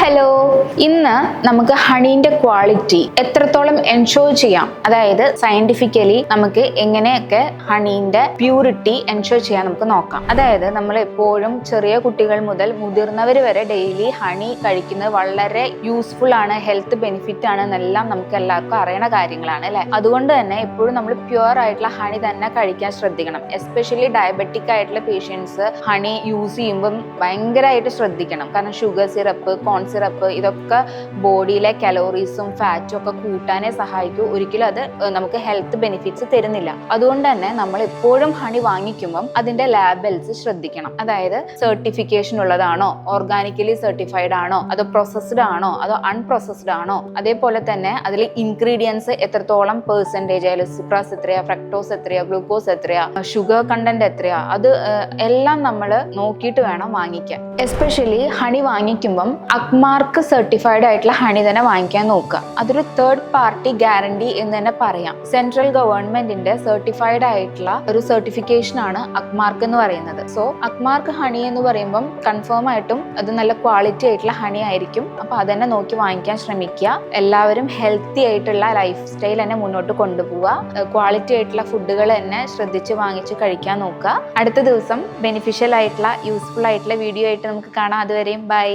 Hello, ഇന്ന് നമുക്ക് ഹണീന്റെ quality എത്രത്തോളം എൻഷുർ ചെയ്യാം, അതായത് സയന്റിഫിക്കലി നമുക്ക് എങ്ങനെയൊക്കെ ഹണീന്റെ പ്യൂരിറ്റി എൻഷുർ ചെയ്യാൻ നമുക്ക് നോക്കാം. അതായത് നമ്മൾ എപ്പോഴും ചെറിയ കുട്ടികൾ മുതൽ മുതിർന്നവർ വരെ ഡെയിലി ഹണി കഴിക്കുന്നത് വളരെ യൂസ്ഫുൾ ആണ്, ഹെൽത്ത് ബെനിഫിറ്റ് ആണ് എന്നെല്ലാം നമുക്ക് എല്ലാവർക്കും അറിയണ കാര്യങ്ങളാണ് അല്ലെ. അതുകൊണ്ട് തന്നെ എപ്പോഴും നമ്മൾ പ്യുവർ ആയിട്ടുള്ള ഹണി തന്നെ കഴിക്കാൻ ശ്രദ്ധിക്കണം. എസ്പെഷ്യലി ഡയബറ്റിക് ആയിട്ടുള്ള പേഷ്യൻസ് ഹണി യൂസ് ചെയ്യുമ്പം ഭയങ്കരമായിട്ട് ശ്രദ്ധിക്കണം. കാരണം ഷുഗർ സിറപ്പ്, കോൺ സിറപ്പ് ഇതൊക്കെ ബോഡിയിലെ കലോറീസും ഫാറ്റും ഒക്കെ കൂട്ടാനേ സഹായിക്കൂ. ഒരിക്കലും അത് നമുക്ക് ഹെൽത്ത് ബെനിഫിറ്റ്സ് തരുന്നില്ല. അതുകൊണ്ട് തന്നെ നമ്മൾ എപ്പോഴും ഹണി വാങ്ങിക്കുമ്പം അതിന്റെ ലാബൽസ് ശ്രദ്ധിക്കണം. അതായത് സർട്ടിഫിക്കേഷൻ ഉള്ളതാണോ, ഓർഗാനിക്കലി സർട്ടിഫൈഡ് ആണോ, അതോ പ്രോസസ്ഡ് ആണോ, അതോ അൺപ്രോസസ്ഡ് ആണോ, അതേപോലെ തന്നെ അതിൽ ഇൻഗ്രീഡിയൻസ് എത്രത്തോളം പെർസെൻറ്റേജ്, സുക്രാസ് എത്രയാ, ഫ്രക്ടോസ് എത്രയാ, ഗ്ലൂക്കോസ് എത്രയാ, ഷുഗർ കണ്ടന്റ് എത്രയാ, അത് എല്ലാം നമ്മൾ നോക്കിയിട്ട് വേണം വാങ്ങിക്കാൻ. എസ്പെഷ്യലി ഹണി വാങ്ങിക്കുമ്പം അക്മാർക്ക് സർട്ടിഫൈഡ് ആയിട്ടുള്ള ഹണി തന്നെ വാങ്ങിക്കാൻ നോക്കുക. അതൊരു തേർഡ് പാർട്ടി ഗ്യാരണ്ടി എന്ന് തന്നെ പറയാം. സെൻട്രൽ ഗവൺമെന്റിന്റെ സർട്ടിഫൈഡ് ആയിട്ടുള്ള ഒരു സർട്ടിഫിക്കേഷൻ ആണ് അക്മാർക്ക് എന്ന് പറയുന്നത്. സോ അക്മാർക്ക് ഹണി എന്ന് പറയുമ്പം കൺഫേം ആയിട്ടും അത് നല്ല ക്വാളിറ്റി ആയിട്ടുള്ള ഹണി ആയിരിക്കും. അപ്പൊ അതന്നെ നോക്കി വാങ്ങിക്കാൻ ശ്രമിക്കുക. എല്ലാവരും ഹെൽത്തി ആയിട്ടുള്ള ലൈഫ് സ്റ്റൈൽ തന്നെ മുന്നോട്ട് കൊണ്ടുപോവുക. ക്വാളിറ്റി ആയിട്ടുള്ള ഫുഡുകൾ തന്നെ ശ്രദ്ധിച്ച് വാങ്ങിച്ച് കഴിക്കാൻ നോക്കുക. അടുത്ത ദിവസം ബെനിഫിഷ്യൽ ആയിട്ടുള്ള യൂസ്ഫുൾ ആയിട്ടുള്ള വീഡിയോ ആയിട്ട് നമുക്ക് കാണാം. അതുവരെയും ബൈ.